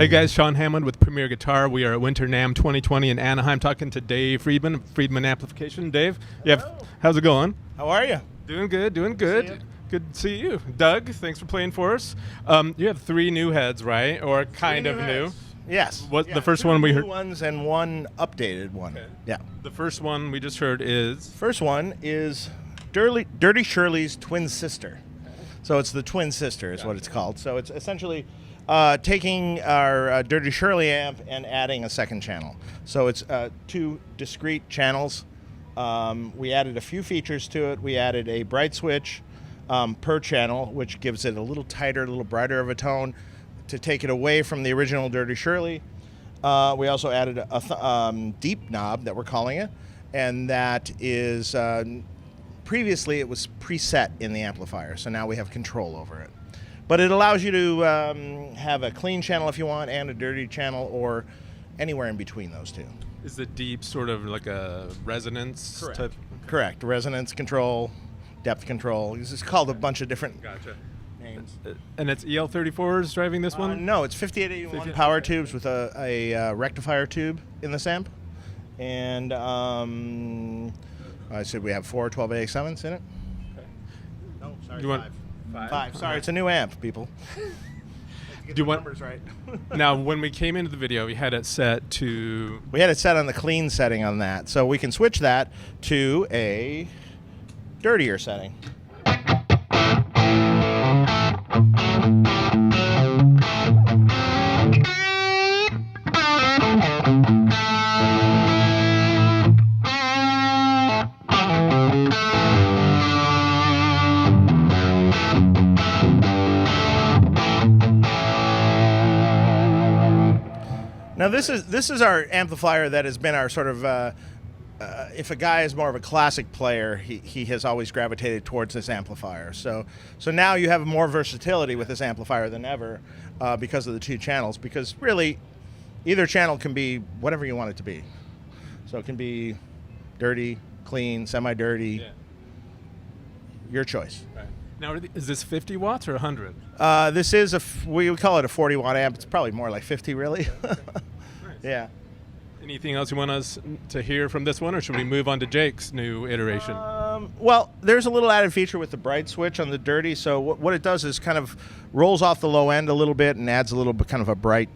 Hey guys, Sean Hammond with Premier Guitar. We are at Winter NAMM 2020 in Anaheim talking to Dave Friedman, Friedman Amplification. Dave, how's it going? How are you? Doing good, doing good. Good to see you. Doug, thanks for playing for us. You have 3 new heads, right? Or kind of new. Yes. The first one we heard? 2 new ones and 1 updated one. Okay. Yeah. The first one we just heard is? First one is Dirty Shirley's twin sister. So it's the twin sister is what it's called. So it's essentially taking our Dirty Shirley amp and adding a second channel. So it's 2 discrete channels. We added a few features to it. We added a bright switch per channel, which gives it a little tighter, a little brighter of a tone to take it away from the original Dirty Shirley. We also added a deep knob that we're calling it, and that is previously it was preset in the amplifier, so now we have control over it. But it allows you to have a clean channel if you want and a dirty channel or anywhere in between those 2. Is the deep sort of like a resonance type? Correct. Resonance control, depth control. This is called a bunch of different names. And it's EL34s driving this one? No, it's 5881 power tubes with a rectifier tube in this amp. And I said we have 4 12AX7s in it. Okay. No, sorry, you want 5. 5. Sorry, it's a new amp, people. Do you want numbers right? Now, when we came into the video, we had it set to... We had it set on the clean setting on that, so we can switch that to a dirtier setting. Now this is our amplifier that has been our sort of, if a guy is more of a classic player, he has always gravitated towards this amplifier. So now you have more versatility with this amplifier than ever because of the 2 channels, because really either channel can be whatever you want it to be. So it can be dirty, clean, semi-dirty, your choice. Right. Now, is this 50 watts or 100? This is we would call it a 40 watt amp. It's probably more like 50 really. Nice. Yeah. Anything else you want us to hear from this one, or should we move on to Jake's new iteration? Well, there's a little added feature with the bright switch on the dirty. So what it does is kind of rolls off the low end a little bit and adds a little bit kind of a bright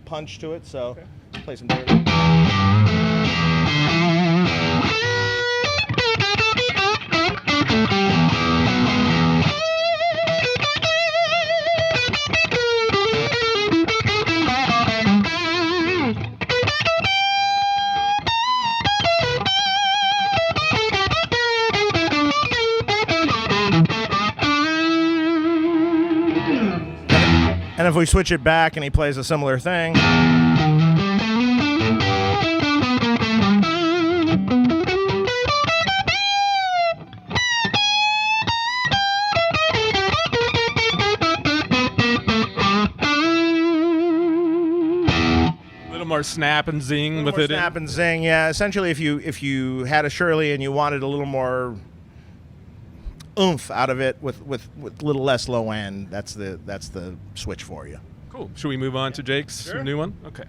punch to it. So play some dirty. And if we switch it back and he plays a similar thing. A little more snap and zing with it. Snap and zing, yeah. Essentially, if you had a Shirley and you wanted a little more oomph out of it with a little less low end, that's the switch for you. Cool. Should we move on to Jake's new one? Okay.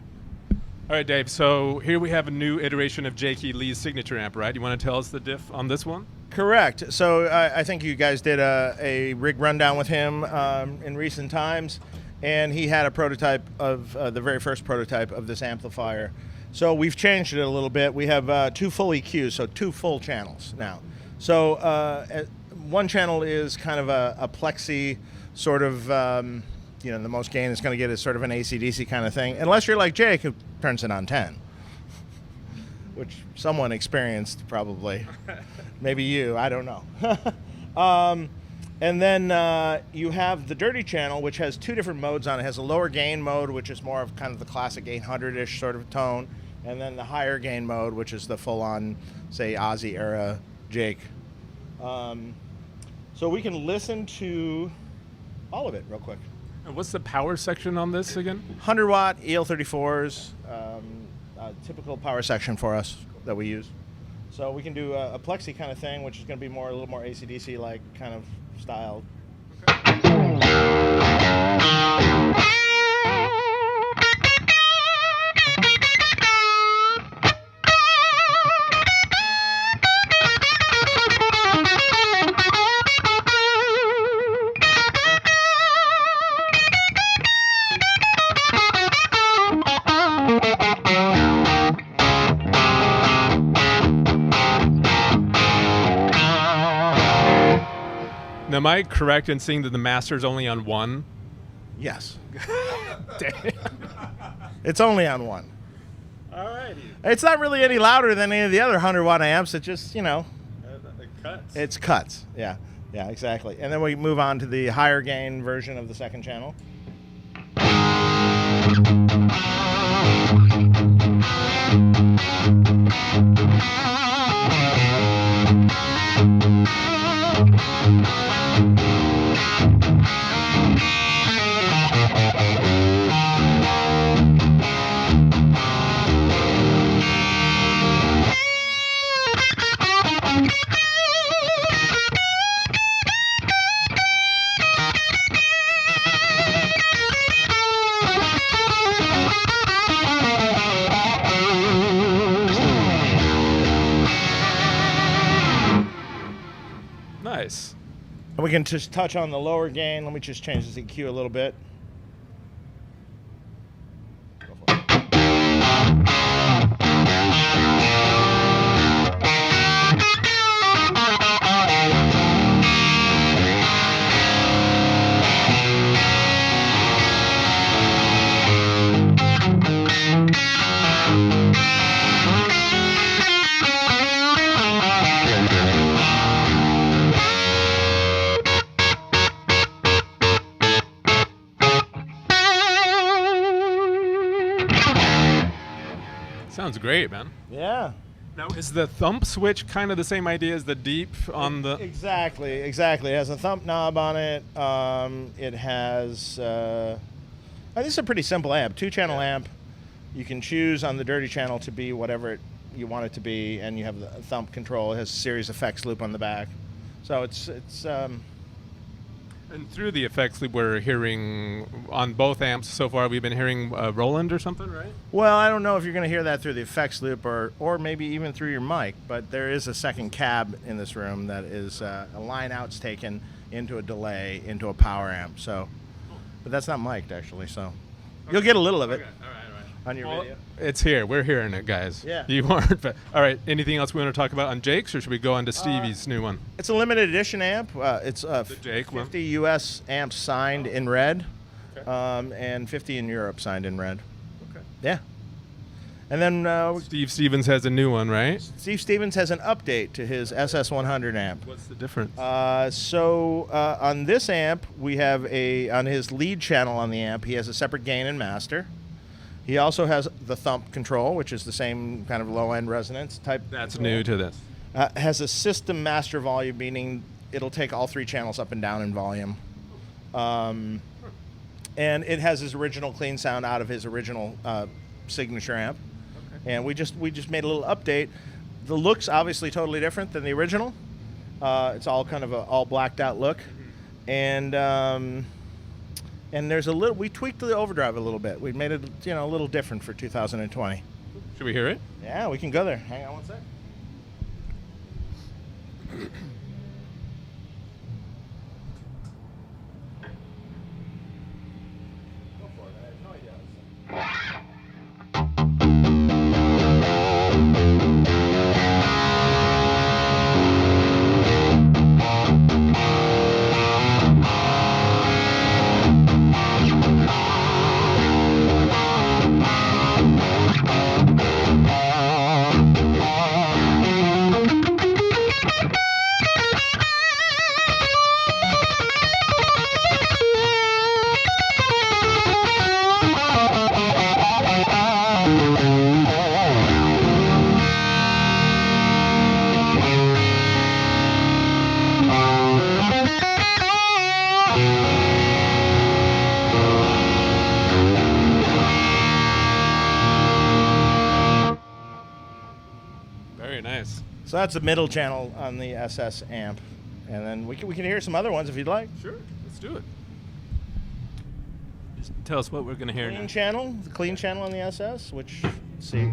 All right, Dave. So here we have a new iteration of Jake E. Lee's signature amp, right? You want to tell us the diff on this one? Correct. So I think you guys did a rig rundown with him in recent times, and he had a prototype of the very first prototype of this amplifier. So we've changed it a little bit. We have 2 full EQs, so 2 full channels now. So one channel is kind of a plexi sort of, the most gain it's going to get is sort of an AC/DC kind of thing, unless you're like Jake, who turns it on 10, which someone experienced probably. Maybe you, I don't know. And then you have the dirty channel, which has 2 different modes on it. It has a lower gain mode, which is more of kind of the classic 800-ish sort of tone, and then the higher gain mode, which is the full-on, say, Ozzy era Jake. So we can listen to all of it real quick. And what's the power section on this again? 100 watt EL34s, typical power section for us that we use. So we can do a plexi kind of thing, which is going to be a little more AC/DC like kind of style. Okay. Now, am I correct in seeing that the master's only on one? Yes. Dang. It's only on one. All righty. It's not really any louder than any of the other 100-watt amps. It just, It cuts. it's cuts. Yeah, exactly. And then we move on to the higher gain version of the second channel. Nice. And we can just touch on the lower gain. Let me just change the EQ a little bit. Go for it. Sounds great, man. Yeah. Now, is the thump switch kind of the same idea as the deep on the... Exactly. It has a thump knob on it. It has... this is a pretty simple amp. 2-channel amp. You can choose on the dirty channel to be whatever you want it to be, and you have the thump control. It has a series effects loop on the back. So it's And through the effects loop, we're hearing on both amps so far, we've been hearing Roland or something, right? well, I don't know if you're going to hear that through the effects loop or maybe even through your mic, but there is a second cab in this room that is a line out's taken into a delay into a power amp. So, but that's not mic'd actually. So, you'll get a little of it on your video. It's here. We're hearing it, guys. Yeah. You weren't. But, all right. Anything else we want to talk about on Jake's, or should we go on to Stevie's new one? It's a limited edition amp. It's Jake one? 50 U.S. amps signed in red, Okay. and 50 in Europe signed in red. Okay. Yeah. And then Steve Stevens has a new one, right? Steve Stevens has an update to his SS100 amp. What's the difference? On this amp, we have on his lead channel on the amp, he has a separate gain and master. He also has the thump control, which is the same kind of low-end resonance type. That's control. new to this. Has a system master volume, meaning it'll take all 3 channels up and down in volume. And it has his original clean sound out of his original signature amp. Okay. And we just made a little update. The look's obviously totally different than the original. It's all kind of a all blacked out look, and there's a little. We tweaked the overdrive a little bit. We made it a little different for 2020. Should we hear it? Yeah, we can go there. Hang on one sec. Go for it. I have no idea. Very nice. So that's the middle channel on the SS amp, and then we can hear some other ones if you'd like. Sure. Let's do it. Just tell us what we're going to hear now. The clean channel on the SS, which, let's see.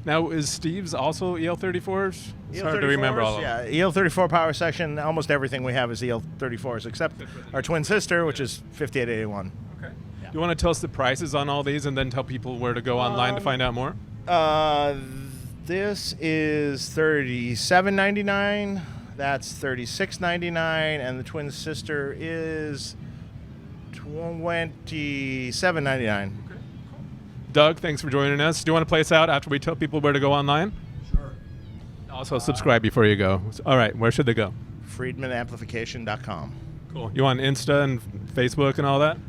Now, is Steve's also EL34s? It's hard to remember all of them. Yeah, EL34 power section. Almost everything we have is EL34s, except our twin sister, which is 5881. Okay. Do you want to tell us the prices on all these and then tell people where to go online to find out more? This is $37.99. That's $36.99, and the twin sister is $27.99. Doug, thanks for joining us. Do you want to play us out after we tell people where to go online? Sure. Also, subscribe before you go. All right, where should they go? FriedmanAmplification.com. Cool. You on Insta and Facebook and all that?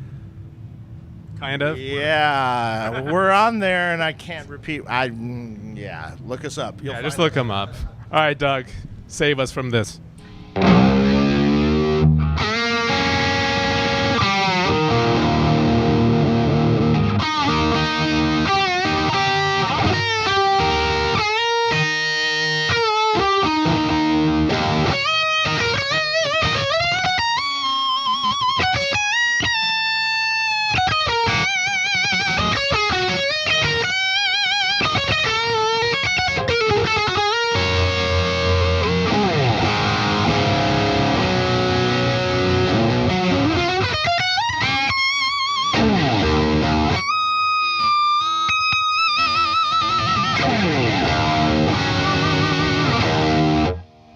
Kind of? Yeah, we're on there, and I can't repeat. Yeah, look us up. Yeah, just look them up. All right, Doug, save us from this.